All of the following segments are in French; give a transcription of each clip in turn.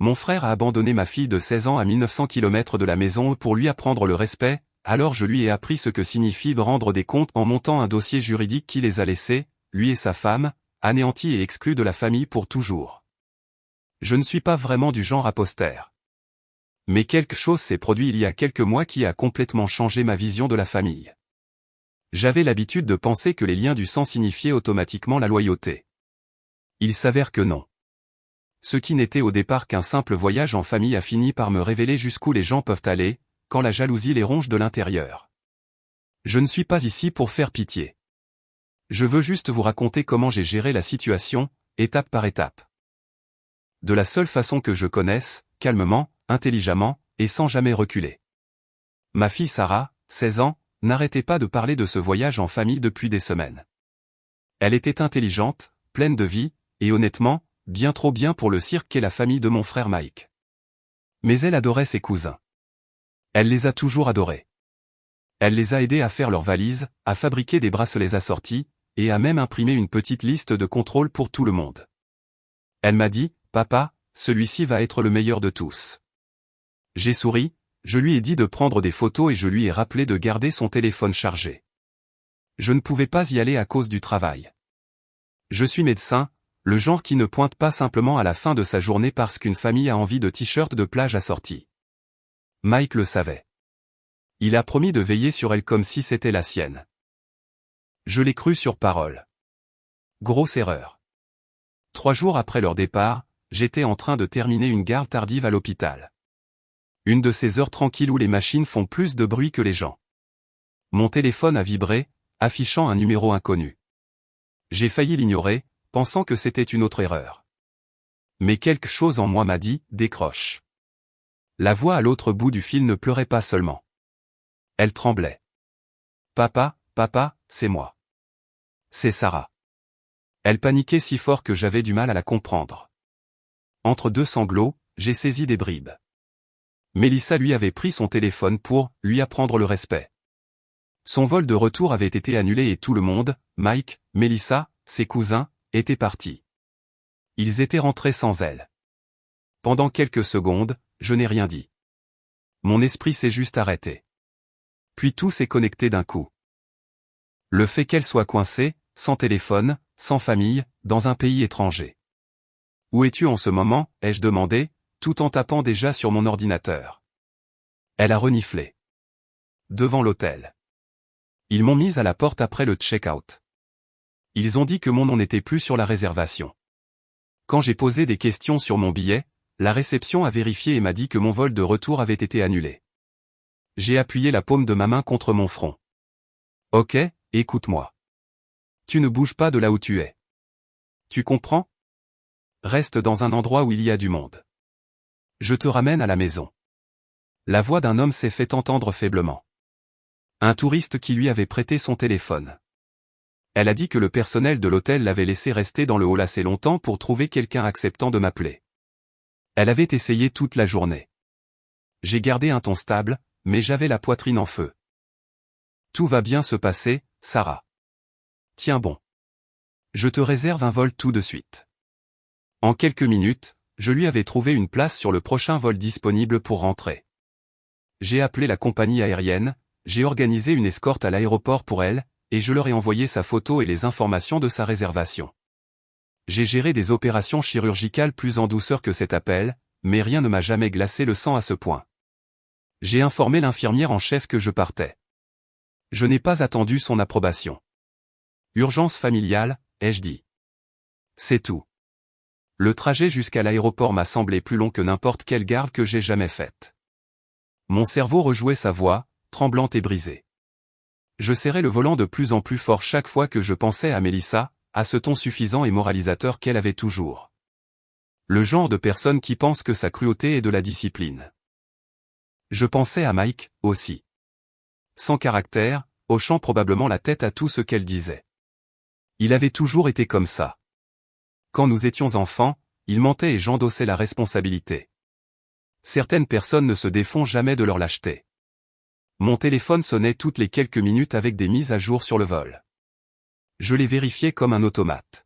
Mon frère a abandonné ma fille de 16 ans à 1900 km de la maison pour lui apprendre le respect, alors je lui ai appris ce que signifie rendre des comptes en montant un dossier juridique qui les a laissés, lui et sa femme, anéantis et exclus de la famille pour toujours. Je ne suis pas vraiment du genre apostère. Mais quelque chose s'est produit il y a quelques mois qui a complètement changé ma vision de la famille. J'avais l'habitude de penser que les liens du sang signifiaient automatiquement la loyauté. Il s'avère que non. Ce qui n'était au départ qu'un simple voyage en famille a fini par me révéler jusqu'où les gens peuvent aller, quand la jalousie les ronge de l'intérieur. Je ne suis pas ici pour faire pitié. Je veux juste vous raconter comment j'ai géré la situation, étape par étape. De la seule façon que je connaisse, calmement, intelligemment, et sans jamais reculer. Ma fille Sarah, 16 ans, n'arrêtait pas de parler de ce voyage en famille depuis des semaines. Elle était intelligente, pleine de vie, et honnêtement, bien trop bien pour le cirque qu'est la famille de mon frère Mike. Mais elle adorait ses cousins. Elle les a toujours adorés. Elle les a aidés à faire leurs valises, à fabriquer des bracelets assortis, et à même imprimer une petite liste de contrôle pour tout le monde. Elle m'a dit, « Papa, celui-ci va être le meilleur de tous. » J'ai souri, je lui ai dit de prendre des photos et je lui ai rappelé de garder son téléphone chargé. Je ne pouvais pas y aller à cause du travail. Je suis médecin, le genre qui ne pointe pas simplement à la fin de sa journée parce qu'une famille a envie de t-shirts de plage assortis. Mike le savait. Il a promis de veiller sur elle comme si c'était la sienne. Je l'ai cru sur parole. Grosse erreur. 3 jours après leur départ, j'étais en train de terminer une garde tardive à l'hôpital. Une de ces heures tranquilles où les machines font plus de bruit que les gens. Mon téléphone a vibré, affichant un numéro inconnu. J'ai failli l'ignorer, pensant que c'était une autre erreur. Mais quelque chose en moi m'a dit, décroche. La voix à l'autre bout du fil ne pleurait pas seulement. Elle tremblait. Papa, papa, c'est moi. C'est Sarah. Elle paniquait si fort que j'avais du mal à la comprendre. Entre deux sanglots, j'ai saisi des bribes. Mélissa lui avait pris son téléphone pour lui apprendre le respect. Son vol de retour avait été annulé et tout le monde, Mike, Mélissa, ses cousins, étaient partis. Ils étaient rentrés sans elle. Pendant quelques secondes, je n'ai rien dit. Mon esprit s'est juste arrêté. Puis tout s'est connecté d'un coup. Le fait qu'elle soit coincée, sans téléphone, sans famille, dans un pays étranger. Où es-tu en ce moment, ai-je demandé, tout en tapant déjà sur mon ordinateur. Elle a reniflé. Devant l'hôtel. Ils m'ont mise à la porte après le check-out. Ils ont dit que mon nom n'était plus sur la réservation. Quand j'ai posé des questions sur mon billet, la réception a vérifié et m'a dit que mon vol de retour avait été annulé. J'ai appuyé la paume de ma main contre mon front. Ok, écoute-moi. Tu ne bouges pas de là où tu es. Tu comprends? Reste dans un endroit où il y a du monde. Je te ramène à la maison. La voix d'un homme s'est fait entendre faiblement. Un touriste qui lui avait prêté son téléphone. Elle a dit que le personnel de l'hôtel l'avait laissé rester dans le hall assez longtemps pour trouver quelqu'un acceptant de m'appeler. Elle avait essayé toute la journée. J'ai gardé un ton stable, mais j'avais la poitrine en feu. Tout va bien se passer, Sarah. Tiens bon. Je te réserve un vol tout de suite. En quelques minutes, je lui avais trouvé une place sur le prochain vol disponible pour rentrer. J'ai appelé la compagnie aérienne, j'ai organisé une escorte à l'aéroport pour elle, et je leur ai envoyé sa photo et les informations de sa réservation. J'ai géré des opérations chirurgicales plus en douceur que cet appel, mais rien ne m'a jamais glacé le sang à ce point. J'ai informé l'infirmière en chef que je partais. Je n'ai pas attendu son approbation. Urgence familiale, ai-je dit. C'est tout. Le trajet jusqu'à l'aéroport m'a semblé plus long que n'importe quelle garde que j'ai jamais faite. Mon cerveau rejouait sa voix, tremblante et brisée. Je serrais le volant de plus en plus fort chaque fois que je pensais à Mélissa, à ce ton suffisant et moralisateur qu'elle avait toujours. Le genre de personne qui pense que sa cruauté est de la discipline. Je pensais à Mike, aussi. Sans caractère, hochant probablement la tête à tout ce qu'elle disait. Il avait toujours été comme ça. Quand nous étions enfants, il mentait et j'endossais la responsabilité. Certaines personnes ne se défont jamais de leur lâcheté. Mon téléphone sonnait toutes les quelques minutes avec des mises à jour sur le vol. Je les vérifiais comme un automate.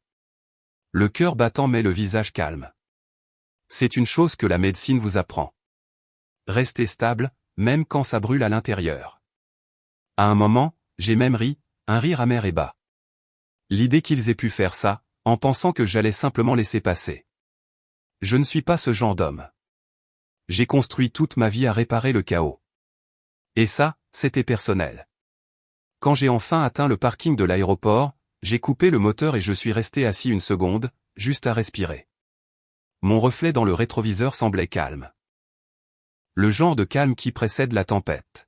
Le cœur battant mais le visage calme. C'est une chose que la médecine vous apprend. Restez stable, même quand ça brûle à l'intérieur. À un moment, j'ai même ri, un rire amer et bas. L'idée qu'ils aient pu faire ça, en pensant que j'allais simplement laisser passer. Je ne suis pas ce genre d'homme. J'ai construit toute ma vie à réparer le chaos. Et ça, c'était personnel. Quand j'ai enfin atteint le parking de l'aéroport, j'ai coupé le moteur et je suis resté assis une seconde, juste à respirer. Mon reflet dans le rétroviseur semblait calme. Le genre de calme qui précède la tempête.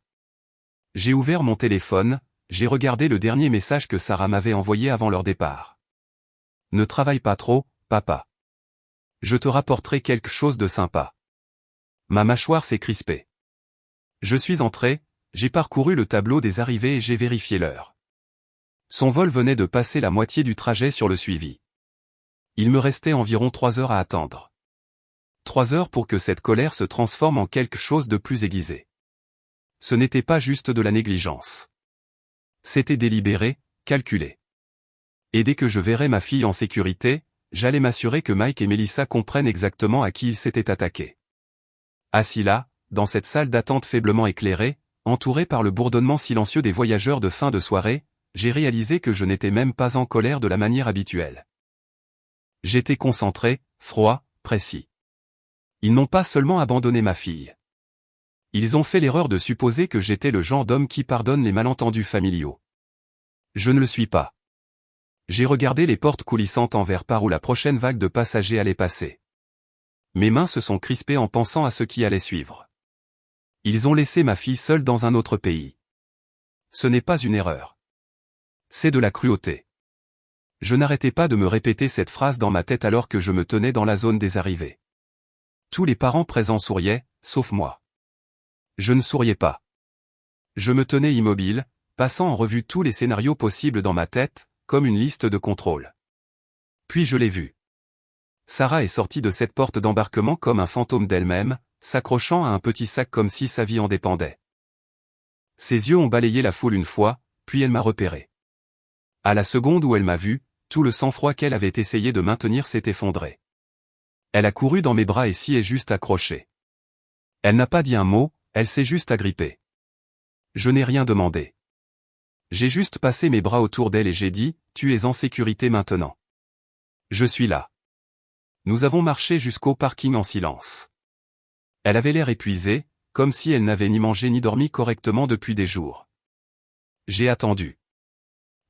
J'ai ouvert mon téléphone, j'ai regardé le dernier message que Sarah m'avait envoyé avant leur départ. Ne travaille pas trop, papa. Je te rapporterai quelque chose de sympa. Ma mâchoire s'est crispée. Je suis entré, j'ai parcouru le tableau des arrivées et j'ai vérifié l'heure. Son vol venait de passer la moitié du trajet sur le suivi. Il me restait environ 3 heures à attendre. 3 heures pour que cette colère se transforme en quelque chose de plus aiguisé. Ce n'était pas juste de la négligence. C'était délibéré, calculé. Et dès que je verrais ma fille en sécurité, j'allais m'assurer que Mike et Melissa comprennent exactement à qui ils s'étaient attaqués. Assis là, dans cette salle d'attente faiblement éclairée, entouré par le bourdonnement silencieux des voyageurs de fin de soirée, j'ai réalisé que je n'étais même pas en colère de la manière habituelle. J'étais concentré, froid, précis. Ils n'ont pas seulement abandonné ma fille. Ils ont fait l'erreur de supposer que j'étais le genre d'homme qui pardonne les malentendus familiaux. Je ne le suis pas. J'ai regardé les portes coulissantes en verre par où la prochaine vague de passagers allait passer. Mes mains se sont crispées en pensant à ce qui allait suivre. Ils ont laissé ma fille seule dans un autre pays. Ce n'est pas une erreur. C'est de la cruauté. Je n'arrêtais pas de me répéter cette phrase dans ma tête alors que je me tenais dans la zone des arrivées. Tous les parents présents souriaient, sauf moi. Je ne souriais pas. Je me tenais immobile, passant en revue tous les scénarios possibles dans ma tête, comme une liste de contrôle. Puis je l'ai vue. Sarah est sortie de cette porte d'embarquement comme un fantôme d'elle-même, s'accrochant à un petit sac comme si sa vie en dépendait. Ses yeux ont balayé la foule une fois, puis elle m'a repéré. À la seconde où elle m'a vu, tout le sang-froid qu'elle avait essayé de maintenir s'est effondré. Elle a couru dans mes bras et s'y est juste accrochée. Elle n'a pas dit un mot, elle s'est juste agrippée. Je n'ai rien demandé. J'ai juste passé mes bras autour d'elle et j'ai dit, tu es en sécurité maintenant. Je suis là. Nous avons marché jusqu'au parking en silence. Elle avait l'air épuisée, comme si elle n'avait ni mangé ni dormi correctement depuis des jours. J'ai attendu.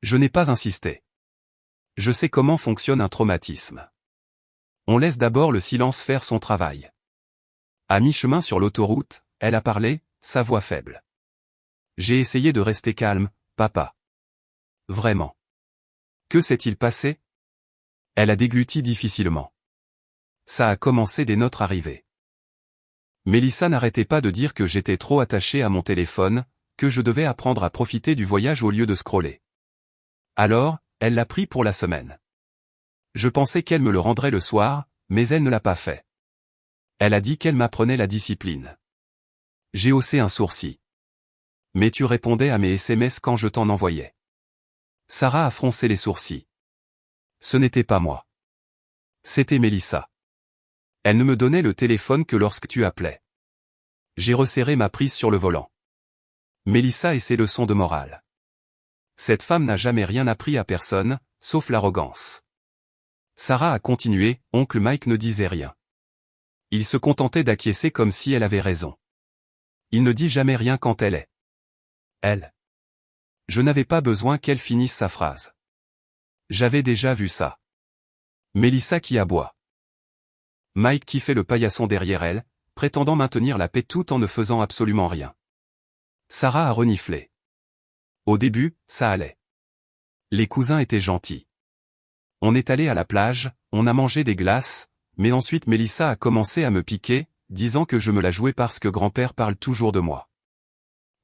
Je n'ai pas insisté. Je sais comment fonctionne un traumatisme. On laisse d'abord le silence faire son travail. À mi-chemin sur l'autoroute, elle a parlé, sa voix faible. J'ai essayé de rester calme, papa. Vraiment. Que s'est-il passé? Elle a dégluti difficilement. Ça a commencé dès notre arrivée. Melissa n'arrêtait pas de dire que j'étais trop attaché à mon téléphone, que je devais apprendre à profiter du voyage au lieu de scroller. Alors, elle l'a pris pour la semaine. Je pensais qu'elle me le rendrait le soir, mais elle ne l'a pas fait. Elle a dit qu'elle m'apprenait la discipline. J'ai haussé un sourcil. Mais tu répondais à mes SMS quand je t'en envoyais. Sarah a froncé les sourcils. Ce n'était pas moi. C'était Melissa. Elle ne me donnait le téléphone que lorsque tu appelais. J'ai resserré ma prise sur le volant. Melissa et ses leçons de morale. Cette femme n'a jamais rien appris à personne, sauf l'arrogance. Sarah a continué, oncle Mike ne disait rien. Il se contentait d'acquiescer comme si elle avait raison. Il ne dit jamais rien quand elle est. Elle. Je n'avais pas besoin qu'elle finisse sa phrase. J'avais déjà vu ça. Melissa qui aboie. Mike qui fait le paillasson derrière elle, prétendant maintenir la paix tout en ne faisant absolument rien. Sarah a reniflé. Au début, ça allait. Les cousins étaient gentils. On est allé à la plage, on a mangé des glaces, mais ensuite Melissa a commencé à me piquer, disant que je me la jouais parce que grand-père parle toujours de moi.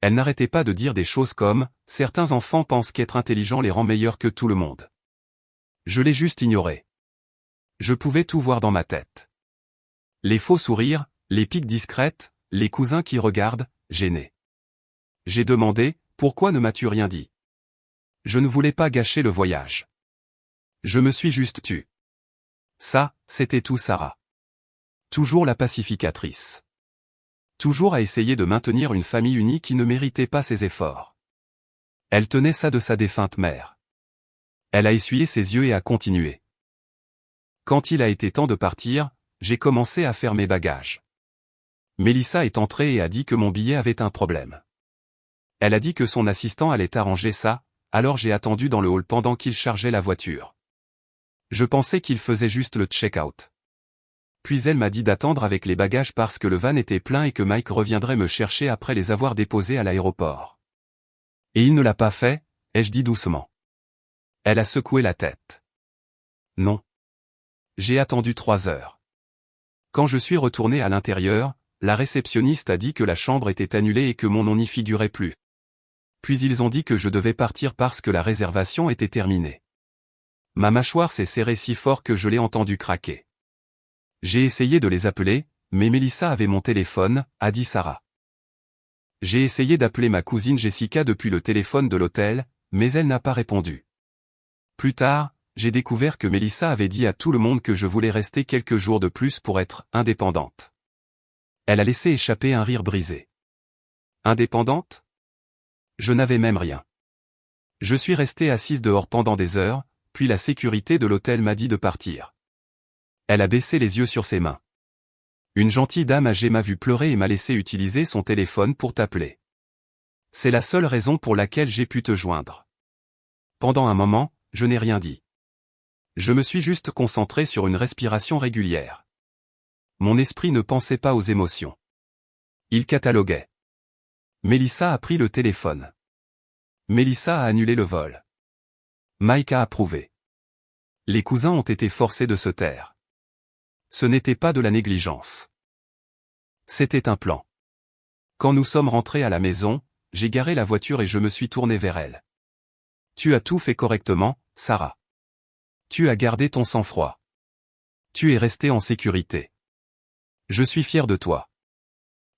Elle n'arrêtait pas de dire des choses comme « Certains enfants pensent qu'être intelligent les rend meilleurs que tout le monde ». Je l'ai juste ignoré. Je pouvais tout voir dans ma tête. Les faux sourires, les piques discrètes, les cousins qui regardent, gênés. J'ai demandé « Pourquoi ne m'as-tu rien dit ?» Je ne voulais pas gâcher le voyage. Je me suis juste tu. Ça, c'était tout Sarah. Toujours la pacificatrice. Toujours à essayer de maintenir une famille unie qui ne méritait pas ses efforts. Elle tenait ça de sa défunte mère. Elle a essuyé ses yeux et a continué. Quand il a été temps de partir, j'ai commencé à faire mes bagages. Mélissa est entrée et a dit que mon billet avait un problème. Elle a dit que son assistant allait arranger ça, alors j'ai attendu dans le hall pendant qu'il chargeait la voiture. Je pensais qu'il faisait juste le check-out. Puis elle m'a dit d'attendre avec les bagages parce que le van était plein et que Mike reviendrait me chercher après les avoir déposés à l'aéroport. Et il ne l'a pas fait, ai-je dit doucement. Elle a secoué la tête. Non. J'ai attendu 3 heures. Quand je suis retourné à l'intérieur, la réceptionniste a dit que la chambre était annulée et que mon nom n'y figurait plus. Puis ils ont dit que je devais partir parce que la réservation était terminée. Ma mâchoire s'est serrée si fort que je l'ai entendu craquer. J'ai essayé de les appeler, mais Mélissa avait mon téléphone, a dit Sarah. J'ai essayé d'appeler ma cousine Jessica depuis le téléphone de l'hôtel, mais elle n'a pas répondu. Plus tard, j'ai découvert que Mélissa avait dit à tout le monde que je voulais rester quelques jours de plus pour être indépendante. Elle a laissé échapper un rire brisé. Indépendante ? Je n'avais même rien. Je suis restée assise dehors pendant des heures, puis la sécurité de l'hôtel m'a dit de partir. Elle a baissé les yeux sur ses mains. Une gentille dame âgée m'a vu pleurer et m'a laissé utiliser son téléphone pour t'appeler. C'est la seule raison pour laquelle j'ai pu te joindre. Pendant un moment, je n'ai rien dit. Je me suis juste concentré sur une respiration régulière. Mon esprit ne pensait pas aux émotions. Il cataloguait. Mélissa a pris le téléphone. Mélissa a annulé le vol. Mike a approuvé. Les cousins ont été forcés de se taire. Ce n'était pas de la négligence. C'était un plan. Quand nous sommes rentrés à la maison, j'ai garé la voiture et je me suis tourné vers elle. Tu as tout fait correctement, Sarah. Tu as gardé ton sang-froid. Tu es restée en sécurité. Je suis fier de toi.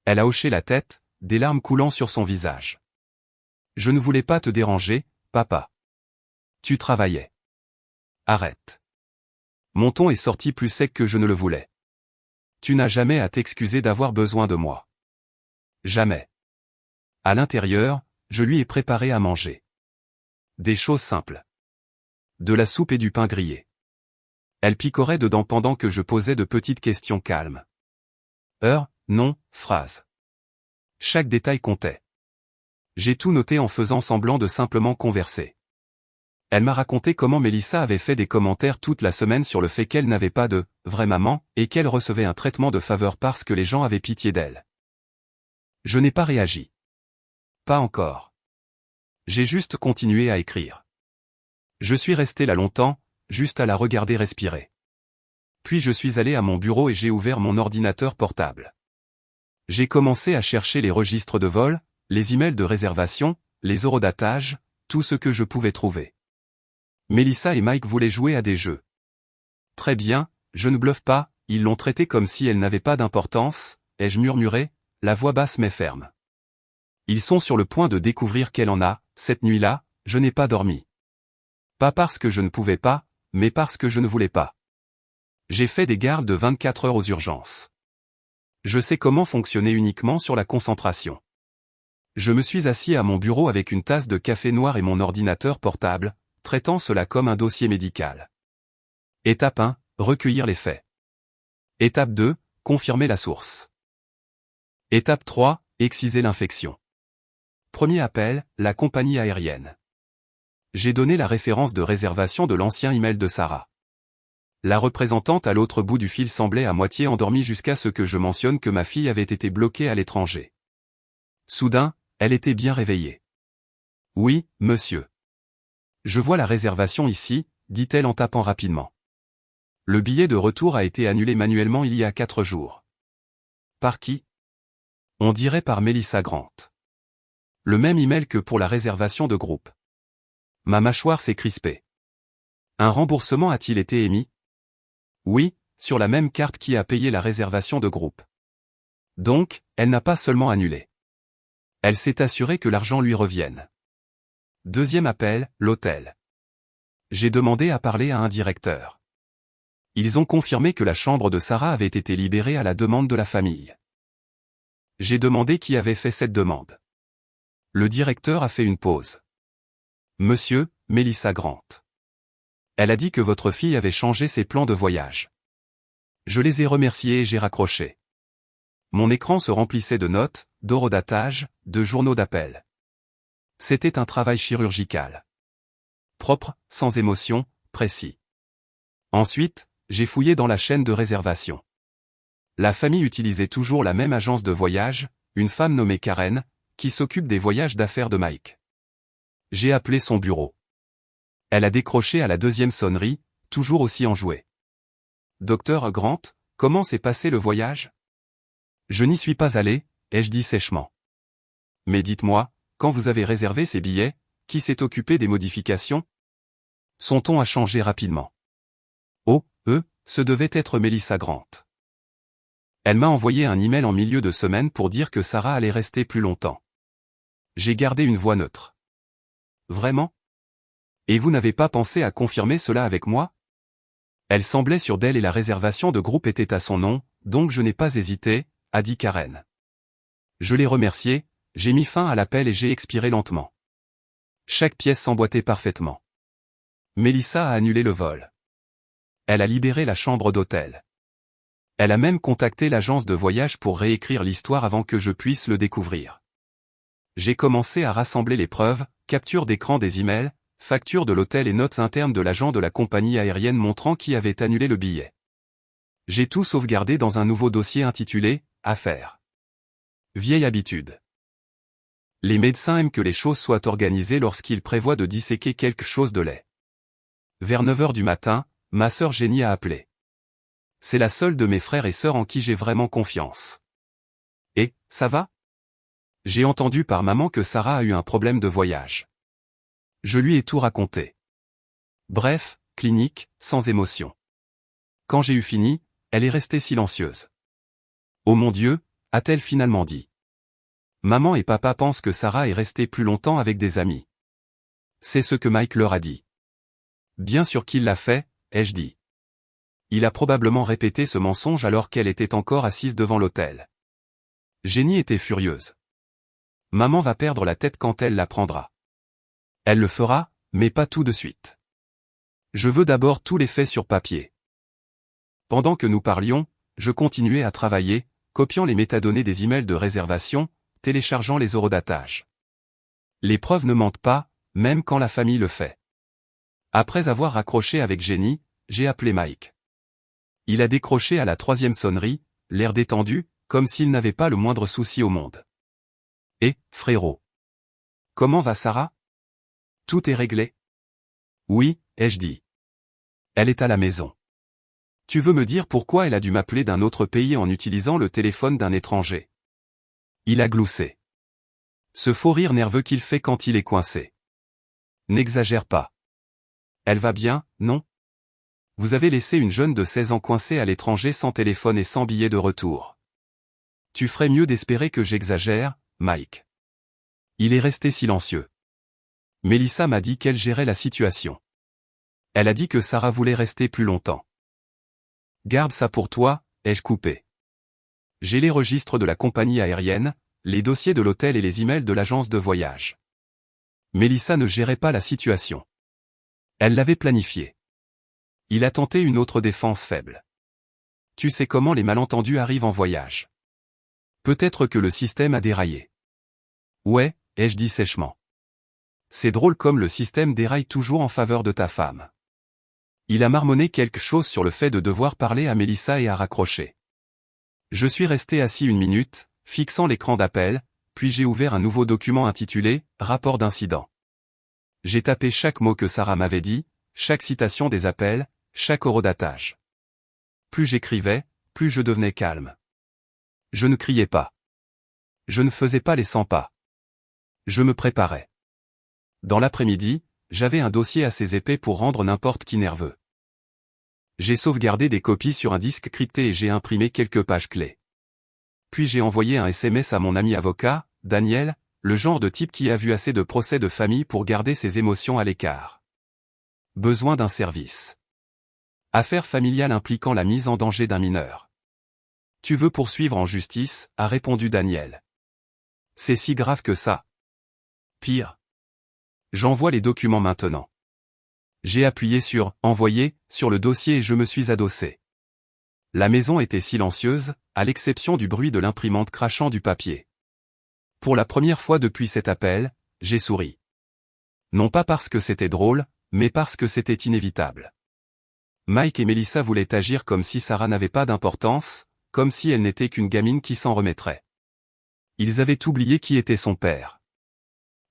Elle a hoché la tête, des larmes coulant sur son visage. Je ne voulais pas te déranger, papa. Tu travaillais. Arrête. Mon ton est sorti plus sec que je ne le voulais. Tu n'as jamais à t'excuser d'avoir besoin de moi. Jamais. À l'intérieur, je lui ai préparé à manger. Des choses simples. De la soupe et du pain grillé. Elle picorait dedans pendant que je posais de petites questions calmes. Heure, nom, phrase. Chaque détail comptait. J'ai tout noté en faisant semblant de simplement converser. Elle m'a raconté comment Mélissa avait fait des commentaires toute la semaine sur le fait qu'elle n'avait pas de « vraie maman » et qu'elle recevait un traitement de faveur parce que les gens avaient pitié d'elle. Je n'ai pas réagi. Pas encore. J'ai juste continué à écrire. Je suis resté là longtemps, juste à la regarder respirer. Puis je suis allé à mon bureau et j'ai ouvert mon ordinateur portable. J'ai commencé à chercher les registres de vol, les emails de réservation, les eurodatages, tout ce que je pouvais trouver. Mélissa et Mike voulaient jouer à des jeux. Très bien, je ne bluffe pas, ils l'ont traitée comme si elle n'avait pas d'importance, ai-je murmuré, la voix basse mais ferme. Ils sont sur le point de découvrir qu'elle en a, cette nuit-là, je n'ai pas dormi. Pas parce que je ne pouvais pas, mais parce que je ne voulais pas. J'ai fait des gardes de 24 heures aux urgences. Je sais comment fonctionner uniquement sur la concentration. Je me suis assis à mon bureau avec une tasse de café noir et mon ordinateur portable, traitant cela comme un dossier médical. Étape 1, recueillir les faits. Étape 2, confirmer la source. Étape 3, exciser l'infection. Premier appel, la compagnie aérienne. J'ai donné la référence de réservation de l'ancien email de Sarah. La représentante à l'autre bout du fil semblait à moitié endormie jusqu'à ce que je mentionne que ma fille avait été bloquée à l'étranger. Soudain, elle était bien réveillée. Oui, monsieur. Je vois la réservation ici, dit-elle en tapant rapidement. Le billet de retour a été annulé manuellement il y a 4 jours. Par qui? On dirait par Mélissa Grant. Le même email que pour la réservation de groupe. Ma mâchoire s'est crispée. Un remboursement a-t-il été émis? Oui, sur la même carte qui a payé la réservation de groupe. Donc, elle n'a pas seulement annulé. Elle s'est assurée que l'argent lui revienne. Deuxième appel, l'hôtel. J'ai demandé à parler à un directeur. Ils ont confirmé que la chambre de Sarah avait été libérée à la demande de la famille. J'ai demandé qui avait fait cette demande. Le directeur a fait une pause. Monsieur, Melissa Grant. Elle a dit que votre fille avait changé ses plans de voyage. Je les ai remerciés et j'ai raccroché. Mon écran se remplissait de notes, d'horodatages, de journaux d'appel. C'était un travail chirurgical. Propre, sans émotion, précis. Ensuite, j'ai fouillé dans la chaîne de réservation. La famille utilisait toujours la même agence de voyage, une femme nommée Karen, qui s'occupe des voyages d'affaires de Mike. J'ai appelé son bureau. Elle a décroché à la deuxième sonnerie, toujours aussi enjouée. Docteur Grant, comment s'est passé le voyage? Je n'y suis pas allé, ai-je dit sèchement. Mais dites-moi, quand vous avez réservé ces billets, qui s'est occupé des modifications? Son ton a changé rapidement. Oh, ce devait être Melissa Grant. Elle m'a envoyé un email en milieu de semaine pour dire que Sarah allait rester plus longtemps. J'ai gardé une voix neutre. Vraiment? Et vous n'avez pas pensé à confirmer cela avec moi? Elle semblait sûre d'elle et la réservation de groupe était à son nom, donc je n'ai pas hésité, a dit Karen. Je l'ai remerciée, j'ai mis fin à l'appel et j'ai expiré lentement. Chaque pièce s'emboîtait parfaitement. Melissa a annulé le vol. Elle a libéré la chambre d'hôtel. Elle a même contacté l'agence de voyage pour réécrire l'histoire avant que je puisse le découvrir. J'ai commencé à rassembler les preuves, capture d'écran des emails, facture de l'hôtel et notes internes de l'agent de la compagnie aérienne montrant qui avait annulé le billet. J'ai tout sauvegardé dans un nouveau dossier intitulé « Affaires ». Vieille habitude. Les médecins aiment que les choses soient organisées lorsqu'ils prévoient de disséquer quelque chose de laid. Vers 9 heures du matin, ma sœur Jenny a appelé. C'est la seule de mes frères et sœurs en qui j'ai vraiment confiance. Et, ça va? J'ai entendu par maman que Sarah a eu un problème de voyage. Je lui ai tout raconté. Bref, clinique, sans émotion. Quand j'ai eu fini, elle est restée silencieuse. Oh mon Dieu, a-t-elle finalement dit. Maman et papa pensent que Sarah est restée plus longtemps avec des amis. C'est ce que Mike leur a dit. Bien sûr qu'il l'a fait, ai-je dit. Il a probablement répété ce mensonge alors qu'elle était encore assise devant l'hôtel. Jenny était furieuse. Maman va perdre la tête quand elle l'apprendra. Elle le fera, mais pas tout de suite. Je veux d'abord tous les faits sur papier. Pendant que nous parlions, je continuais à travailler, copiant les métadonnées des emails de réservation, téléchargeant les horodatages. Les preuves ne mentent pas, même quand la famille le fait. Après avoir raccroché avec Jenny, j'ai appelé Mike. Il a décroché à la 3e sonnerie, l'air détendu, comme s'il n'avait pas le moindre souci au monde. Et, frérot. Comment va Sarah? Tout est réglé? Oui, ai-je dit. Elle est à la maison. Tu veux me dire pourquoi elle a dû m'appeler d'un autre pays en utilisant le téléphone d'un étranger? Il a gloussé. Ce faux rire nerveux qu'il fait quand il est coincé. N'exagère pas. Elle va bien, non? Vous avez laissé une jeune de 16 ans coincée à l'étranger sans téléphone et sans billet de retour. Tu ferais mieux d'espérer que j'exagère, Mike. Il est resté silencieux. Melissa m'a dit qu'elle gérait la situation. Elle a dit que Sarah voulait rester plus longtemps. Garde ça pour toi, ai-je coupé. J'ai les registres de la compagnie aérienne, les dossiers de l'hôtel et les emails de l'agence de voyage. Melissa ne gérait pas la situation. Elle l'avait planifiée. Il a tenté une autre défense faible. Tu sais comment les malentendus arrivent en voyage. Peut-être que le système a déraillé. Ouais, ai-je dit sèchement. C'est drôle comme le système déraille toujours en faveur de ta femme. Il a marmonné quelque chose sur le fait de devoir parler à Melissa et a raccroché. Je suis resté assis 1 minute, fixant l'écran d'appel, puis j'ai ouvert un nouveau document intitulé « Rapport d'incident ». J'ai tapé chaque mot que Sarah m'avait dit, chaque citation des appels, chaque horodatage. Plus j'écrivais, plus je devenais calme. Je ne criais pas. Je ne faisais pas les 100 pas. Je me préparais. Dans l'après-midi, j'avais un dossier assez épais pour rendre n'importe qui nerveux. J'ai sauvegardé des copies sur un disque crypté et j'ai imprimé quelques pages clés. Puis j'ai envoyé un SMS à mon ami avocat, Daniel, le genre de type qui a vu assez de procès de famille pour garder ses émotions à l'écart. Besoin d'un service. Affaire familiale impliquant la mise en danger d'un mineur. Tu veux poursuivre en justice, a répondu Daniel. C'est si grave que ça. Pire. J'envoie les documents maintenant. J'ai appuyé sur « Envoyer » sur le dossier et je me suis adossé. La maison était silencieuse, à l'exception du bruit de l'imprimante crachant du papier. Pour la première fois depuis cet appel, j'ai souri. Non pas parce que c'était drôle, mais parce que c'était inévitable. Mike et Melissa voulaient agir comme si Sarah n'avait pas d'importance, comme si elle n'était qu'une gamine qui s'en remettrait. Ils avaient oublié qui était son père.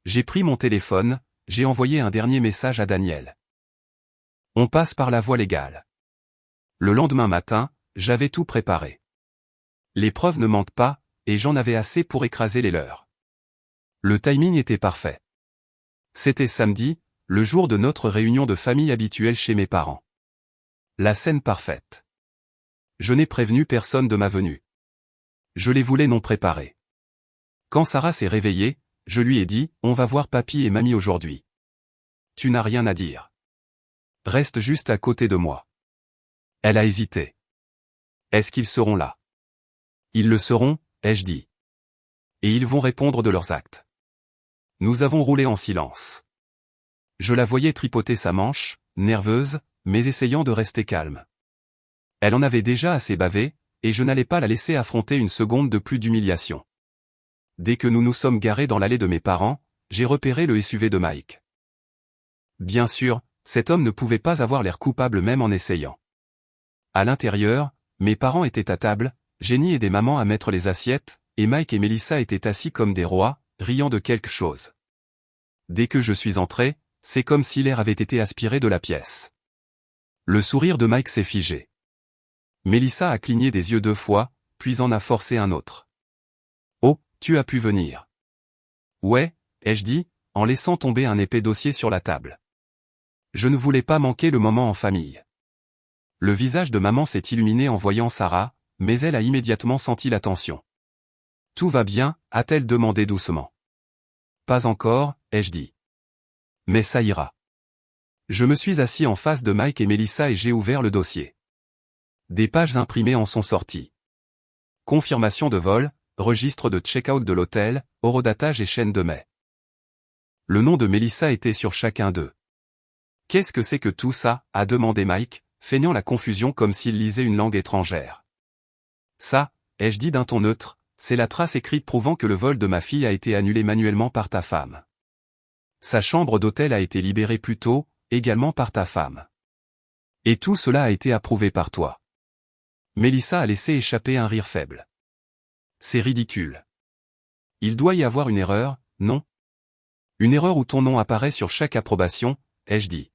J'ai pris mon téléphone, j'ai envoyé un dernier message à Daniel. On passe par la voie légale. Le lendemain matin, j'avais tout préparé. Les preuves ne mentent pas, et j'en avais assez pour écraser les leurs. Le timing était parfait. C'était samedi, le jour de notre réunion de famille habituelle chez mes parents. La scène parfaite. Je n'ai prévenu personne de ma venue. Je les voulais non préparés. Quand Sarah s'est réveillée, je lui ai dit « On va voir papy et mamie aujourd'hui. Tu n'as rien à dire. Reste juste à côté de moi. » Elle a hésité. Est-ce qu'ils seront là? Ils le seront, ai-je dit. Et ils vont répondre de leurs actes. Nous avons roulé en silence. Je la voyais tripoter sa manche, nerveuse, mais essayant de rester calme. Elle en avait déjà assez bavé, et je n'allais pas la laisser affronter une seconde de plus d'humiliation. Dès que nous nous sommes garés dans l'allée de mes parents, j'ai repéré le SUV de Mike. Bien sûr, cet homme ne pouvait pas avoir l'air coupable même en essayant. À l'intérieur, mes parents étaient à table, Jenny aidait maman à mettre les assiettes, et Mike et Melissa étaient assis comme des rois, riant de quelque chose. Dès que je suis entré, c'est comme si l'air avait été aspiré de la pièce. Le sourire de Mike s'est figé. Melissa a cligné des yeux 2 fois, puis en a forcé un autre. « Oh, tu as pu venir. »« Ouais, » ai-je dit, en laissant tomber un épais dossier sur la table. Je ne voulais pas manquer le moment en famille. Le visage de maman s'est illuminé en voyant Sarah, mais elle a immédiatement senti la tension. « Tout va bien ?» a-t-elle demandé doucement. « Pas encore, » ai-je dit. « Mais ça ira. » Je me suis assis en face de Mike et Melissa et j'ai ouvert le dossier. Des pages imprimées en sont sorties. Confirmation de vol, registre de check-out de l'hôtel, horodatage et chaîne de mai. Le nom de Melissa était sur chacun d'eux. « Qu'est-ce que c'est que tout ça ?» a demandé Mike, feignant la confusion comme s'il lisait une langue étrangère. « Ça, » ai-je dit d'un ton neutre, c'est la trace écrite prouvant que le vol de ma fille a été annulé manuellement par ta femme. Sa chambre d'hôtel a été libérée plus tôt, également par ta femme. Et tout cela a été approuvé par toi. Melissa a laissé échapper un rire faible. C'est ridicule. Il doit y avoir une erreur, non? Une erreur où ton nom apparaît sur chaque approbation, ai-je dit.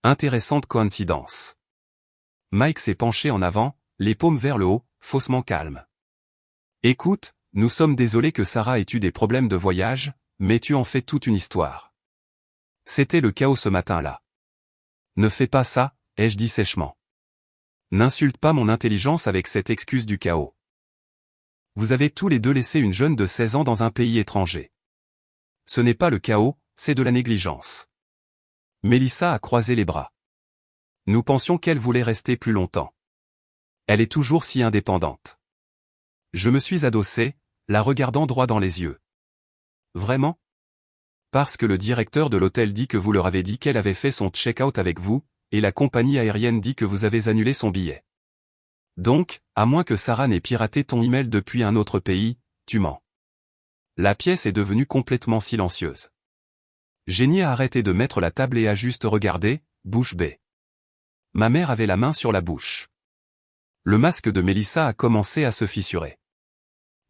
Intéressante coïncidence. Mike s'est penché en avant, les paumes vers le haut, faussement calme. Écoute, nous sommes désolés que Sarah ait eu des problèmes de voyage, mais tu en fais toute une histoire. C'était le chaos ce matin-là. Ne fais pas ça, ai-je dit sèchement. N'insulte pas mon intelligence avec cette excuse du chaos. Vous avez tous les deux laissé une jeune de 16 ans dans un pays étranger. Ce n'est pas le chaos, c'est de la négligence. Melissa a croisé les bras. Nous pensions qu'elle voulait rester plus longtemps. Elle est toujours si indépendante. Je me suis adossé, la regardant droit dans les yeux. Vraiment? Parce que le directeur de l'hôtel dit que vous leur avez dit qu'elle avait fait son check-out avec vous, et la compagnie aérienne dit que vous avez annulé son billet. Donc, à moins que Sarah n'ait piraté ton email depuis un autre pays, tu mens. La pièce est devenue complètement silencieuse. Jenny a arrêté de mettre la table et a juste regardé, bouche bée. Ma mère avait la main sur la bouche. Le masque de Melissa a commencé à se fissurer.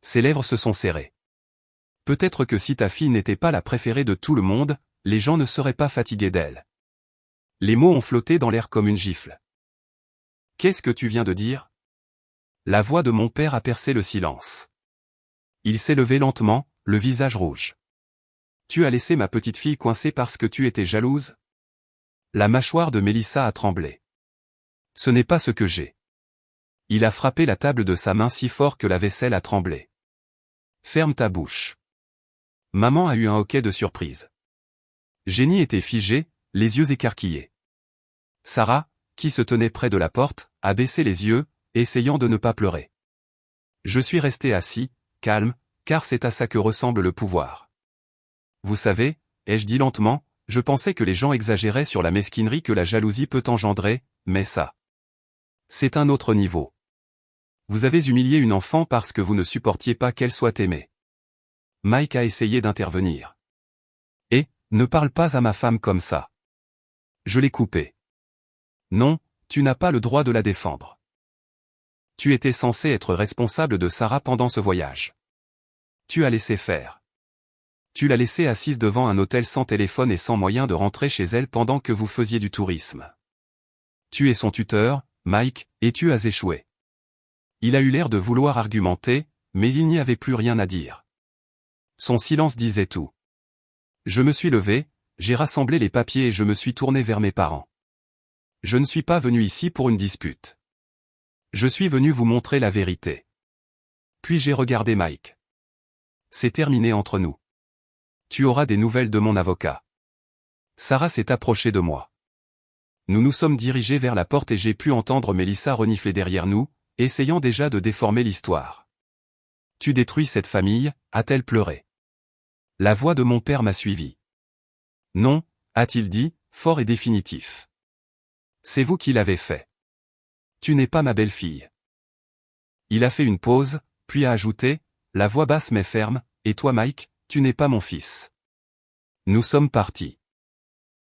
Ses lèvres se sont serrées. Peut-être que si ta fille n'était pas la préférée de tout le monde, les gens ne seraient pas fatigués d'elle. Les mots ont flotté dans l'air comme une gifle. Qu'est-ce que tu viens de dire? La voix de mon père a percé le silence. Il s'est levé lentement, le visage rouge. Tu as laissé ma petite fille coincée parce que tu étais jalouse? La mâchoire de Melissa a tremblé. Ce n'est pas ce que j'ai. Il a frappé la table de sa main si fort que la vaisselle a tremblé. Ferme ta bouche. Maman a eu un hoquet de surprise. Jenny était figée, les yeux écarquillés. Sarah, qui se tenait près de la porte, a baissé les yeux, essayant de ne pas pleurer. Je suis resté assis, calme, car c'est à ça que ressemble le pouvoir. Vous savez, ai-je dit lentement, je pensais que les gens exagéraient sur la mesquinerie que la jalousie peut engendrer, mais ça, c'est un autre niveau. Vous avez humilié une enfant parce que vous ne supportiez pas qu'elle soit aimée. Mike a essayé d'intervenir. Et, ne parle pas à ma femme comme ça. Je l'ai coupé. Non, tu n'as pas le droit de la défendre. Tu étais censé être responsable de Sarah pendant ce voyage. Tu as laissé faire. Tu l'as laissée assise devant un hôtel sans téléphone et sans moyen de rentrer chez elle pendant que vous faisiez du tourisme. Tu es son tuteur, Mike, et tu as échoué. Il a eu l'air de vouloir argumenter, mais il n'y avait plus rien à dire. Son silence disait tout. Je me suis levé, j'ai rassemblé les papiers et je me suis tourné vers mes parents. Je ne suis pas venu ici pour une dispute. Je suis venu vous montrer la vérité. Puis j'ai regardé Mike. C'est terminé entre nous. Tu auras des nouvelles de mon avocat. Sarah s'est approchée de moi. Nous nous sommes dirigés vers la porte et j'ai pu entendre Melissa renifler derrière nous, essayant déjà de déformer l'histoire. Tu détruis cette famille, a-t-elle pleuré. La voix de mon père m'a suivi. Non, a-t-il dit, fort et définitif. C'est vous qui l'avez fait. Tu n'es pas ma belle-fille. Il a fait une pause, puis a ajouté, la voix basse mais ferme, et toi Mike, tu n'es pas mon fils. Nous sommes partis.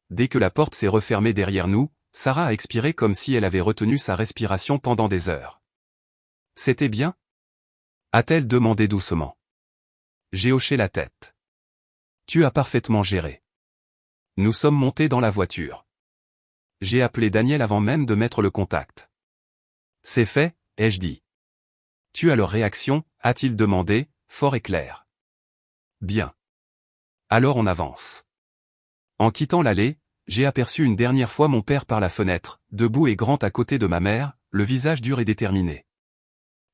Dès que la porte s'est refermée derrière nous, Sarah a expiré comme si elle avait retenu sa respiration pendant des heures. C'était bien? A-t-elle demandé doucement. J'ai hoché la tête. Tu as parfaitement géré. Nous sommes montés dans la voiture. J'ai appelé Daniel avant même de mettre le contact. C'est fait, ai-je dit. Tu as leur réaction, a-t-il demandé, fort et clair. Bien. Alors on avance. En quittant l'allée, j'ai aperçu une dernière fois mon père par la fenêtre, debout et grand à côté de ma mère, le visage dur et déterminé.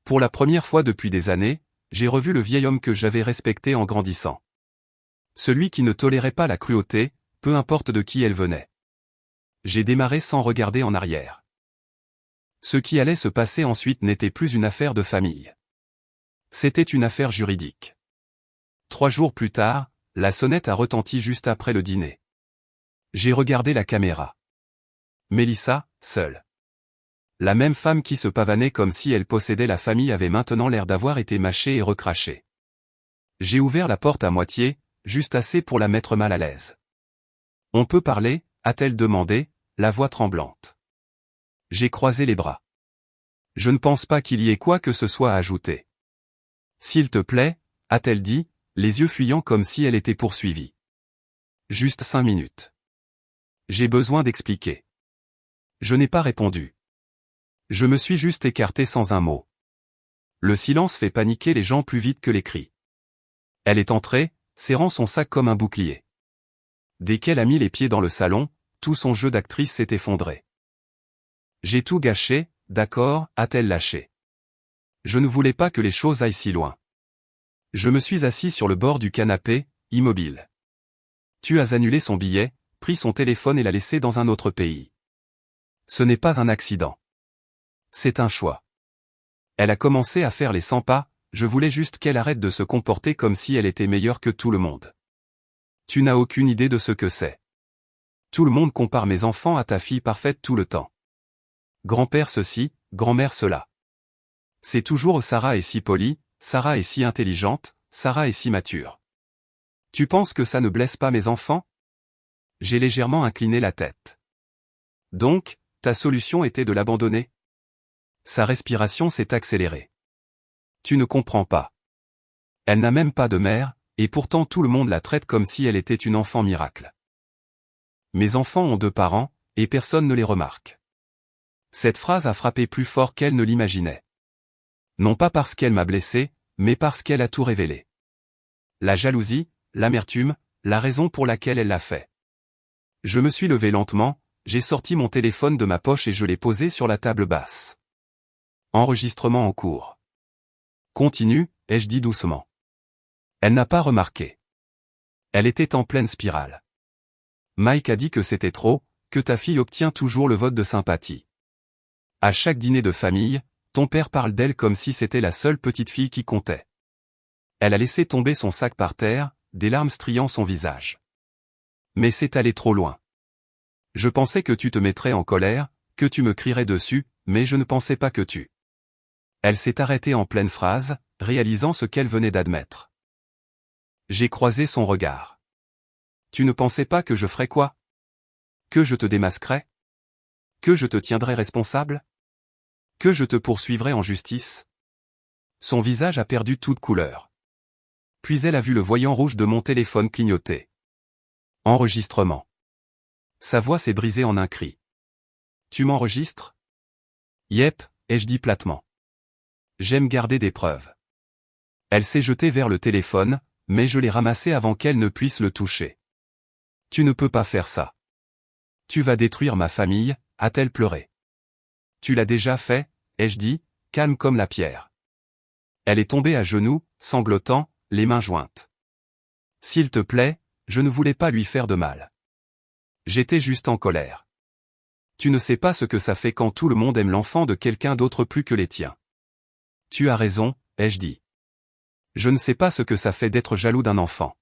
Pour la première fois depuis des années, j'ai revu le vieil homme que j'avais respecté en grandissant. Celui qui ne tolérait pas la cruauté, peu importe de qui elle venait. J'ai démarré sans regarder en arrière. Ce qui allait se passer ensuite n'était plus une affaire de famille. C'était une affaire juridique. 3 jours plus tard, la sonnette a retenti juste après le dîner. J'ai regardé la caméra. Melissa, seule. La même femme qui se pavanait comme si elle possédait la famille avait maintenant l'air d'avoir été mâchée et recrachée. J'ai ouvert la porte à moitié, juste assez pour la mettre mal à l'aise. On peut parler, a-t-elle demandé, la voix tremblante. J'ai croisé les bras. Je ne pense pas qu'il y ait quoi que ce soit à ajouter. S'il te plaît, a-t-elle dit, les yeux fuyants comme si elle était poursuivie. Juste 5 minutes. J'ai besoin d'expliquer. Je n'ai pas répondu. Je me suis juste écarté sans un mot. Le silence fait paniquer les gens plus vite que les cris. Elle est entrée, serrant son sac comme un bouclier. Dès qu'elle a mis les pieds dans le salon, tout son jeu d'actrice s'est effondré. J'ai tout gâché, d'accord, a-t-elle lâché. Je ne voulais pas que les choses aillent si loin. Je me suis assis sur le bord du canapé, immobile. Tu as annulé son billet, pris son téléphone et l'a laissé dans un autre pays. Ce n'est pas un accident. C'est un choix. Elle a commencé à faire les 100 pas, je voulais juste qu'elle arrête de se comporter comme si elle était meilleure que tout le monde. Tu n'as aucune idée de ce que c'est. Tout le monde compare mes enfants à ta fille parfaite tout le temps. Grand-père ceci, grand-mère cela. C'est toujours Sarah est si polie, Sarah est si intelligente, Sarah est si mature. Tu penses que ça ne blesse pas mes enfants? J'ai légèrement incliné la tête. Donc, ta solution était de l'abandonner? Sa respiration s'est accélérée. Tu ne comprends pas. Elle n'a même pas de mère, et pourtant tout le monde la traite comme si elle était une enfant miracle. Mes enfants ont 2 parents, et personne ne les remarque. Cette phrase a frappé plus fort qu'elle ne l'imaginait. Non pas parce qu'elle m'a blessé, mais parce qu'elle a tout révélé. La jalousie, l'amertume, la raison pour laquelle elle l'a fait. Je me suis levé lentement, j'ai sorti mon téléphone de ma poche et je l'ai posé sur la table basse. Enregistrement en cours. Continue, ai-je dit doucement. Elle n'a pas remarqué. Elle était en pleine spirale. Mike a dit que c'était trop, que ta fille obtient toujours le vote de sympathie. À chaque dîner de famille, ton père parle d'elle comme si c'était la seule petite fille qui comptait. Elle a laissé tomber son sac par terre, des larmes striant son visage. Mais c'est allé trop loin. Je pensais que tu te mettrais en colère, que tu me crierais dessus, mais je ne pensais pas que tu... Elle s'est arrêtée en pleine phrase, réalisant ce qu'elle venait d'admettre. J'ai croisé son regard. Tu ne pensais pas que je ferais quoi? Que je te démasquerais? Que je te tiendrais responsable? Que je te poursuivrais en justice? Son visage a perdu toute couleur. Puis elle a vu le voyant rouge de mon téléphone clignoter. Enregistrement. Sa voix s'est brisée en un cri. Tu m'enregistres? Yep, ai-je dit platement. J'aime garder des preuves. Elle s'est jetée vers le téléphone, mais je l'ai ramassé avant qu'elle ne puisse le toucher. Tu ne peux pas faire ça. Tu vas détruire ma famille, a-t-elle pleuré. Tu l'as déjà fait, ai-je dit, calme comme la pierre. Elle est tombée à genoux, sanglotant, les mains jointes. S'il te plaît, je ne voulais pas lui faire de mal. J'étais juste en colère. Tu ne sais pas ce que ça fait quand tout le monde aime l'enfant de quelqu'un d'autre plus que les tiens. Tu as raison, ai-je dit. Je ne sais pas ce que ça fait d'être jaloux d'un enfant.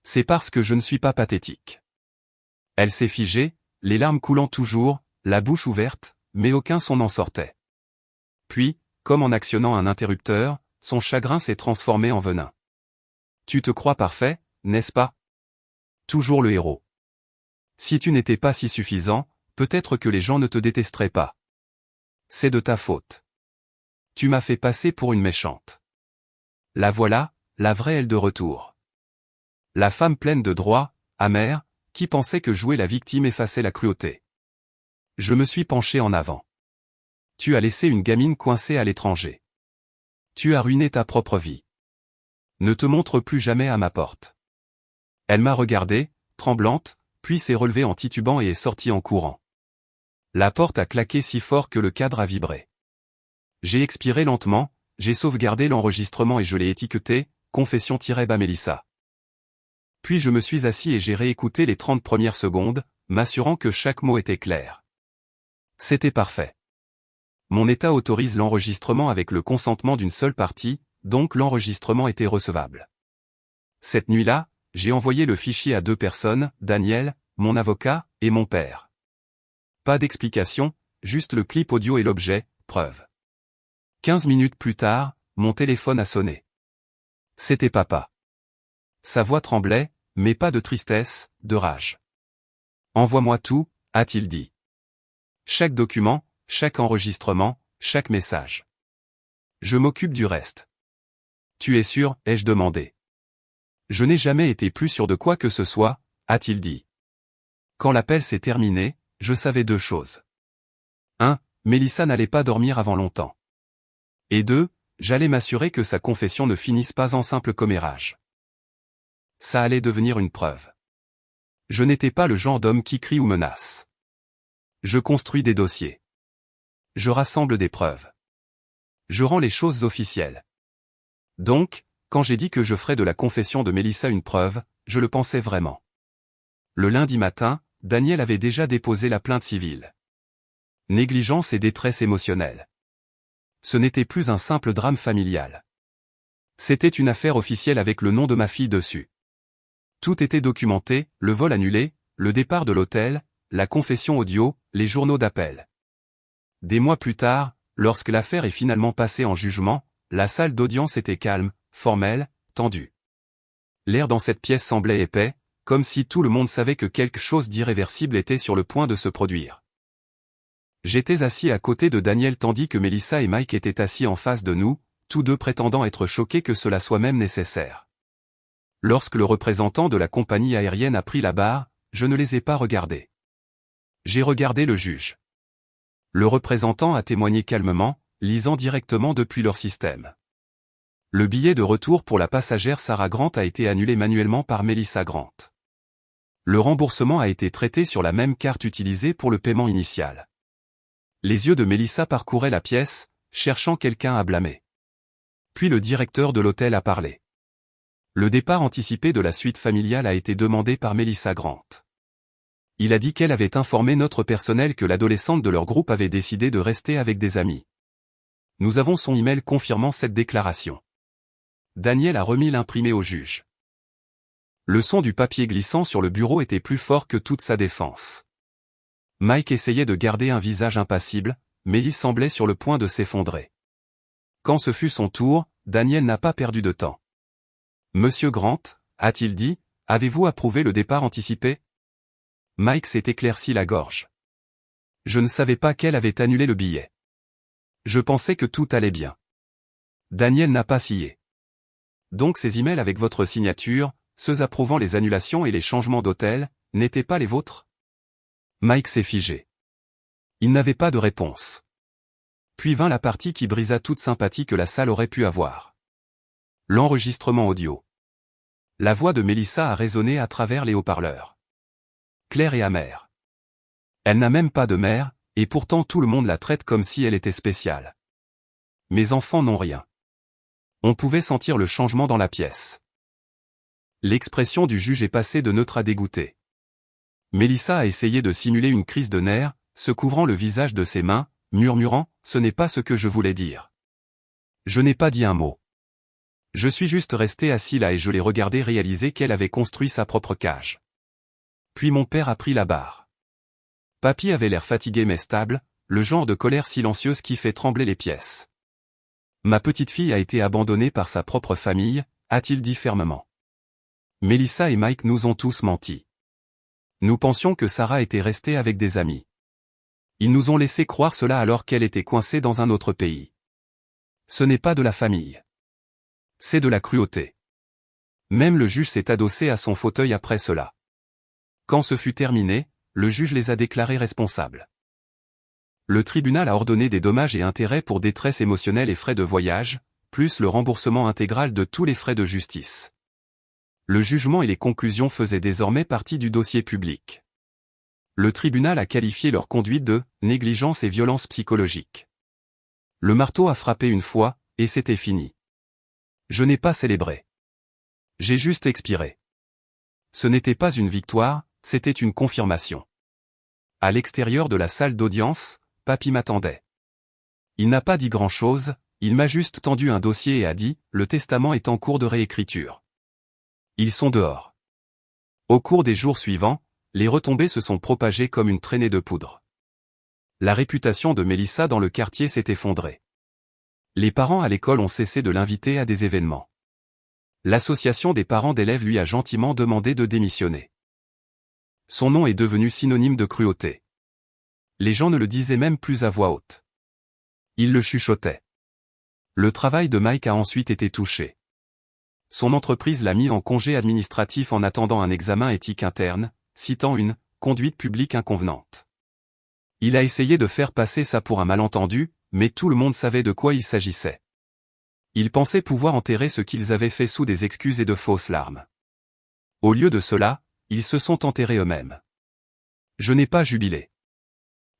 C'est parce que je ne suis pas pathétique. Elle s'est figée, les larmes coulant toujours, la bouche ouverte, mais aucun son n'en sortait. Puis, comme en actionnant un interrupteur, son chagrin s'est transformé en venin. Tu te crois parfait, n'est-ce pas? Toujours le héros. Si tu n'étais pas si suffisant, peut-être que les gens ne te détesteraient pas. C'est de ta faute. Tu m'as fait passer pour une méchante. La voilà, la vraie elle de retour. La femme pleine de droits, amère, qui pensait que jouer la victime effaçait la cruauté. Je me suis penché en avant. Tu as laissé une gamine coincée à l'étranger. Tu as ruiné ta propre vie. Ne te montre plus jamais à ma porte. Elle m'a regardé, tremblante, puis s'est relevée en titubant et est sortie en courant. La porte a claqué si fort que le cadre a vibré. J'ai expiré lentement, j'ai sauvegardé l'enregistrement et je l'ai étiqueté, confession-Mélissa. Puis je me suis assis et j'ai réécouté les 30 premières secondes, m'assurant que chaque mot était clair. C'était parfait. Mon état autorise l'enregistrement avec le consentement d'une seule partie, donc l'enregistrement était recevable. Cette nuit-là, j'ai envoyé le fichier à 2 personnes, Daniel, mon avocat, et mon père. Pas d'explication, juste le clip audio et l'objet, preuve. 15 minutes plus tard, mon téléphone a sonné. C'était papa. Sa voix tremblait, mais pas de tristesse, de rage. Envoie-moi tout, a-t-il dit. Chaque document, chaque enregistrement, chaque message. Je m'occupe du reste. Tu es sûr, ai-je demandé. Je n'ai jamais été plus sûr de quoi que ce soit, a-t-il dit. Quand l'appel s'est terminé, je savais 2 choses. 1. Mélissa n'allait pas dormir avant longtemps. Et 2. J'allais m'assurer que sa confession ne finisse pas en simple commérage. Ça allait devenir une preuve. Je n'étais pas le genre d'homme qui crie ou menace. Je construis des dossiers. Je rassemble des preuves. Je rends les choses officielles. Donc, quand j'ai dit que je ferais de la confession de Mélissa une preuve, je le pensais vraiment. Le lundi matin, Daniel avait déjà déposé la plainte civile. Négligence et détresse émotionnelle. Ce n'était plus un simple drame familial. C'était une affaire officielle avec le nom de ma fille dessus. Tout était documenté, le vol annulé, le départ de l'hôtel, la confession audio, les journaux d'appel. Des mois plus tard, lorsque l'affaire est finalement passée en jugement, la salle d'audience était calme, formelle, tendue. L'air dans cette pièce semblait épais, comme si tout le monde savait que quelque chose d'irréversible était sur le point de se produire. J'étais assis à côté de Daniel tandis que Mélissa et Mike étaient assis en face de nous, tous deux prétendant être choqués que cela soit même nécessaire. Lorsque le représentant de la compagnie aérienne a pris la barre, je ne les ai pas regardés. J'ai regardé le juge. Le représentant a témoigné calmement, lisant directement depuis leur système. Le billet de retour pour la passagère Sarah Grant a été annulé manuellement par Melissa Grant. Le remboursement a été traité sur la même carte utilisée pour le paiement initial. Les yeux de Melissa parcouraient la pièce, cherchant quelqu'un à blâmer. Puis le directeur de l'hôtel a parlé. Le départ anticipé de la suite familiale a été demandé par Melissa Grant. Il a dit qu'elle avait informé notre personnel que l'adolescente de leur groupe avait décidé de rester avec des amis. Nous avons son email confirmant cette déclaration. Daniel a remis l'imprimé au juge. Le son du papier glissant sur le bureau était plus fort que toute sa défense. Mike essayait de garder un visage impassible, mais il semblait sur le point de s'effondrer. Quand ce fut son tour, Daniel n'a pas perdu de temps. « Monsieur Grant, a-t-il dit, avez-vous approuvé le départ anticipé ?» Mike s'est éclairci la gorge. « Je ne savais pas qu'elle avait annulé le billet. Je pensais que tout allait bien. » Daniel n'a pas scié. « Donc ces emails avec votre signature, ceux approuvant les annulations et les changements d'hôtel, n'étaient pas les vôtres ?» Mike s'est figé. Il n'avait pas de réponse. Puis vint la partie qui brisa toute sympathie que la salle aurait pu avoir. L'enregistrement audio. La voix de Melissa a résonné à travers les haut-parleurs. Claire et amère. Elle n'a même pas de mère, et pourtant tout le monde la traite comme si elle était spéciale. Mes enfants n'ont rien. On pouvait sentir le changement dans la pièce. L'expression du juge est passée de neutre à dégoûté. Melissa a essayé de simuler une crise de nerfs, se couvrant le visage de ses mains, murmurant « Ce n'est pas ce que je voulais dire. Je n'ai pas dit un mot. Je suis juste resté assis là et je l'ai regardé réaliser qu'elle avait construit sa propre cage. Puis mon père a pris la barre. Papy avait l'air fatigué mais stable, le genre de colère silencieuse qui fait trembler les pièces. Ma petite fille a été abandonnée par sa propre famille, a-t-il dit fermement. Melissa et Mike nous ont tous menti. Nous pensions que Sarah était restée avec des amis. Ils nous ont laissé croire cela alors qu'elle était coincée dans un autre pays. Ce n'est pas de la famille. C'est de la cruauté. Même le juge s'est adossé à son fauteuil après cela. Quand ce fut terminé, le juge les a déclarés responsables. Le tribunal a ordonné des dommages et intérêts pour détresse émotionnelle et frais de voyage, plus le remboursement intégral de tous les frais de justice. Le jugement et les conclusions faisaient désormais partie du dossier public. Le tribunal a qualifié leur conduite de « négligence et violence psychologique ». Le marteau a frappé une fois, et c'était fini. Je n'ai pas célébré. J'ai juste expiré. Ce n'était pas une victoire, c'était une confirmation. À l'extérieur de la salle d'audience, Papy m'attendait. Il n'a pas dit grand-chose, il m'a juste tendu un dossier et a dit « Le testament est en cours de réécriture. » Ils sont dehors. Au cours des jours suivants, les retombées se sont propagées comme une traînée de poudre. La réputation de Melissa dans le quartier s'est effondrée. Les parents à l'école ont cessé de l'inviter à des événements. L'association des parents d'élèves lui a gentiment demandé de démissionner. Son nom est devenu synonyme de cruauté. Les gens ne le disaient même plus à voix haute. Ils le chuchotaient. Le travail de Mike a ensuite été touché. Son entreprise l'a mis en congé administratif en attendant un examen éthique interne, citant une « conduite publique inconvenante ». Il a essayé de faire passer ça pour un malentendu, mais tout le monde savait de quoi il s'agissait. Ils pensaient pouvoir enterrer ce qu'ils avaient fait sous des excuses et de fausses larmes. Au lieu de cela, ils se sont enterrés eux-mêmes. Je n'ai pas jubilé.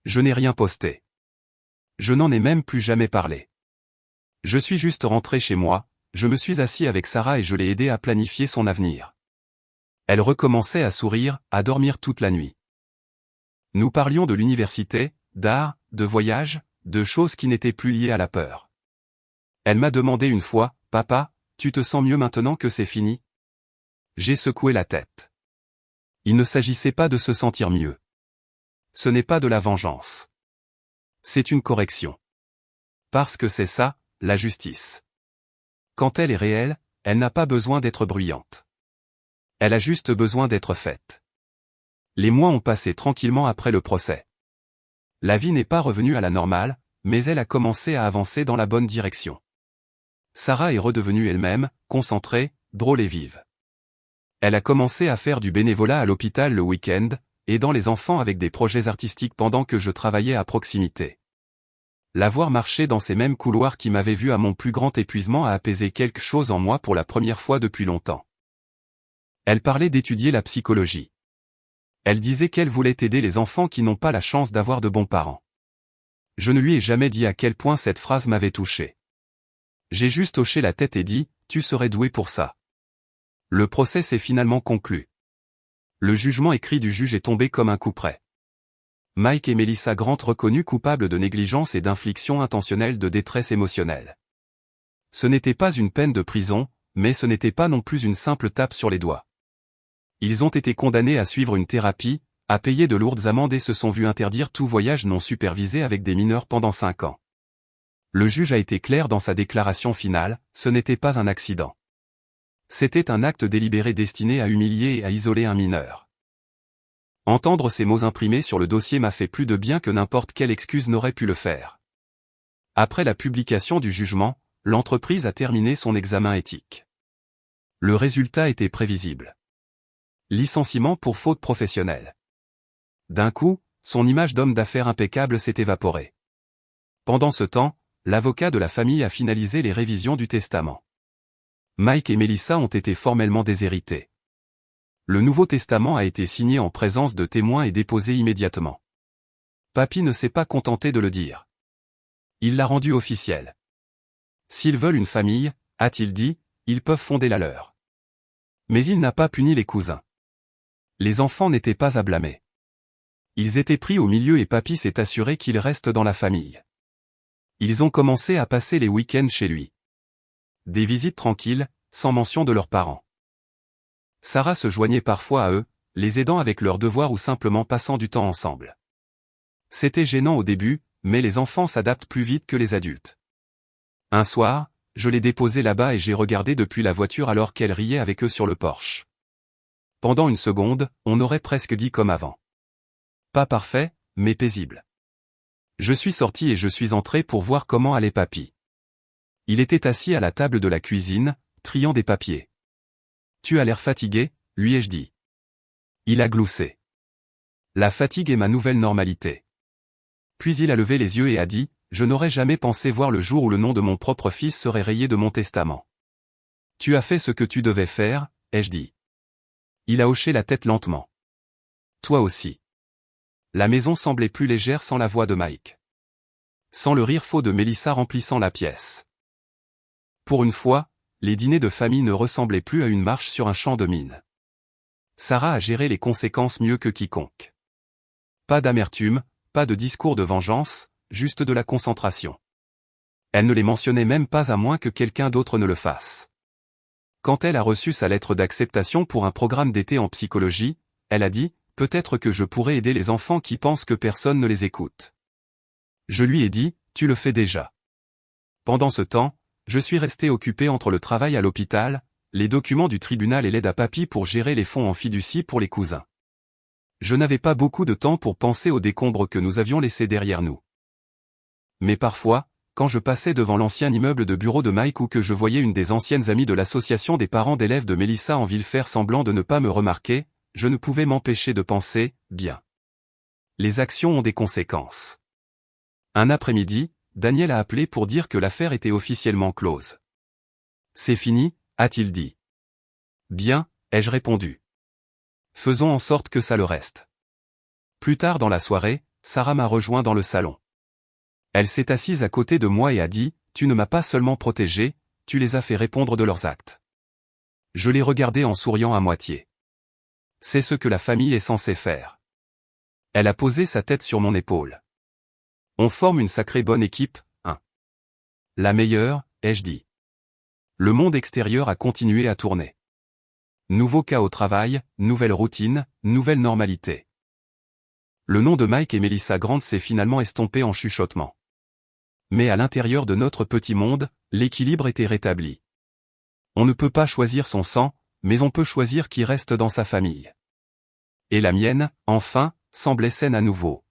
Je n'ai rien posté. Je n'en ai même plus jamais parlé. Je suis juste rentré chez moi, je me suis assis avec Sarah et je l'ai aidée à planifier son avenir. Elle recommençait à sourire, à dormir toute la nuit. Nous parlions de l'université, d'art, de voyage, de choses qui n'étaient plus liées à la peur. Elle m'a demandé une fois, « Papa, tu te sens mieux maintenant que c'est fini ?» J'ai secoué la tête. Il ne s'agissait pas de se sentir mieux. Ce n'est pas de la vengeance. C'est une correction. Parce que c'est ça, la justice. Quand elle est réelle, elle n'a pas besoin d'être bruyante. Elle a juste besoin d'être faite. Les mois ont passé tranquillement après le procès. La vie n'est pas revenue à la normale, mais elle a commencé à avancer dans la bonne direction. Sarah est redevenue elle-même, concentrée, drôle et vive. Elle a commencé à faire du bénévolat à l'hôpital le week-end, aidant les enfants avec des projets artistiques pendant que je travaillais à proximité. La voir marcher dans ces mêmes couloirs qui m'avaient vu à mon plus grand épuisement a apaisé quelque chose en moi pour la première fois depuis longtemps. Elle parlait d'étudier la psychologie. Elle disait qu'elle voulait aider les enfants qui n'ont pas la chance d'avoir de bons parents. Je ne lui ai jamais dit à quel point cette phrase m'avait touché. J'ai juste hoché la tête et dit, tu serais doué pour ça. Le procès s'est finalement conclu. Le jugement écrit du juge est tombé comme un coup près. Mike et Melissa Grant reconnus coupables de négligence et d'infliction intentionnelle de détresse émotionnelle. Ce n'était pas une peine de prison, mais ce n'était pas non plus une simple tape sur les doigts. Ils ont été condamnés à suivre une thérapie, à payer de lourdes amendes et se sont vus interdire tout voyage non supervisé avec des mineurs pendant 5 ans. Le juge a été clair dans sa déclaration finale, ce n'était pas un accident. C'était un acte délibéré destiné à humilier et à isoler un mineur. Entendre ces mots imprimés sur le dossier m'a fait plus de bien que n'importe quelle excuse n'aurait pu le faire. Après la publication du jugement, l'entreprise a terminé son examen éthique. Le résultat était prévisible. Licenciement pour faute professionnelle. D'un coup, son image d'homme d'affaires impeccable s'est évaporée. Pendant ce temps, l'avocat de la famille a finalisé les révisions du testament. Mike et Melissa ont été formellement déshérités. Le Nouveau Testament a été signé en présence de témoins et déposé immédiatement. Papy ne s'est pas contenté de le dire. Il l'a rendu officiel. S'ils veulent une famille, a-t-il dit, ils peuvent fonder la leur. Mais il n'a pas puni les cousins. Les enfants n'étaient pas à blâmer. Ils étaient pris au milieu et Papy s'est assuré qu'ils restent dans la famille. Ils ont commencé à passer les week-ends chez lui. Des visites tranquilles, sans mention de leurs parents. Sarah se joignait parfois à eux, les aidant avec leurs devoirs ou simplement passant du temps ensemble. C'était gênant au début, mais les enfants s'adaptent plus vite que les adultes. Un soir, je l'ai déposée là-bas et j'ai regardé depuis la voiture alors qu'elle riait avec eux sur le porche. Pendant une seconde, on aurait presque dit comme avant. Pas parfait, mais paisible. Je suis sorti et je suis entré pour voir comment allait Papy. Il était assis à la table de la cuisine, triant des papiers. « Tu as l'air fatigué », lui ai-je dit. Il a gloussé. La fatigue est ma nouvelle normalité. Puis il a levé les yeux et a dit, « Je n'aurais jamais pensé voir le jour où le nom de mon propre fils serait rayé de mon testament. »« Tu as fait ce que tu devais faire, » ai-je dit. Il a hoché la tête lentement. « Toi aussi. » La maison semblait plus légère sans la voix de Mike. Sans le rire faux de Melissa remplissant la pièce. Pour une fois, les dîners de famille ne ressemblaient plus à une marche sur un champ de mine. Sarah a géré les conséquences mieux que quiconque. Pas d'amertume, pas de discours de vengeance, juste de la concentration. Elle ne les mentionnait même pas à moins que quelqu'un d'autre ne le fasse. Quand elle a reçu sa lettre d'acceptation pour un programme d'été en psychologie, elle a dit, « Peut-être que je pourrais aider les enfants qui pensent que personne ne les écoute. » Je lui ai dit, « Tu le fais déjà. » Pendant ce temps, je suis resté occupé entre le travail à l'hôpital, les documents du tribunal et l'aide à Papy pour gérer les fonds en fiducie pour les cousins. Je n'avais pas beaucoup de temps pour penser aux décombres que nous avions laissés derrière nous. Mais parfois, quand je passais devant l'ancien immeuble de bureau de Mike ou que je voyais une des anciennes amies de l'association des parents d'élèves de Melissa en ville faire semblant de ne pas me remarquer, je ne pouvais m'empêcher de penser, bien. Les actions ont des conséquences. Un après-midi, Daniel a appelé pour dire que l'affaire était officiellement close. C'est fini, a-t-il dit. Bien, ai-je répondu. Faisons en sorte que ça le reste. Plus tard dans la soirée, Sarah m'a rejoint dans le salon. Elle s'est assise à côté de moi et a dit, « Tu ne m'as pas seulement protégé, tu les as fait répondre de leurs actes. » Je l'ai regardée en souriant à moitié. C'est ce que la famille est censée faire. Elle a posé sa tête sur mon épaule. On forme une sacrée bonne équipe, hein. La meilleure, ai-je dit. Le monde extérieur a continué à tourner. Nouveau cas au travail, nouvelle routine, nouvelle normalité. Le nom de Mike et Melissa Grant s'est finalement estompé en chuchotement. Mais à l'intérieur de notre petit monde, l'équilibre était rétabli. On ne peut pas choisir son sang, mais on peut choisir qui reste dans sa famille. Et la mienne, enfin, semblait saine à nouveau.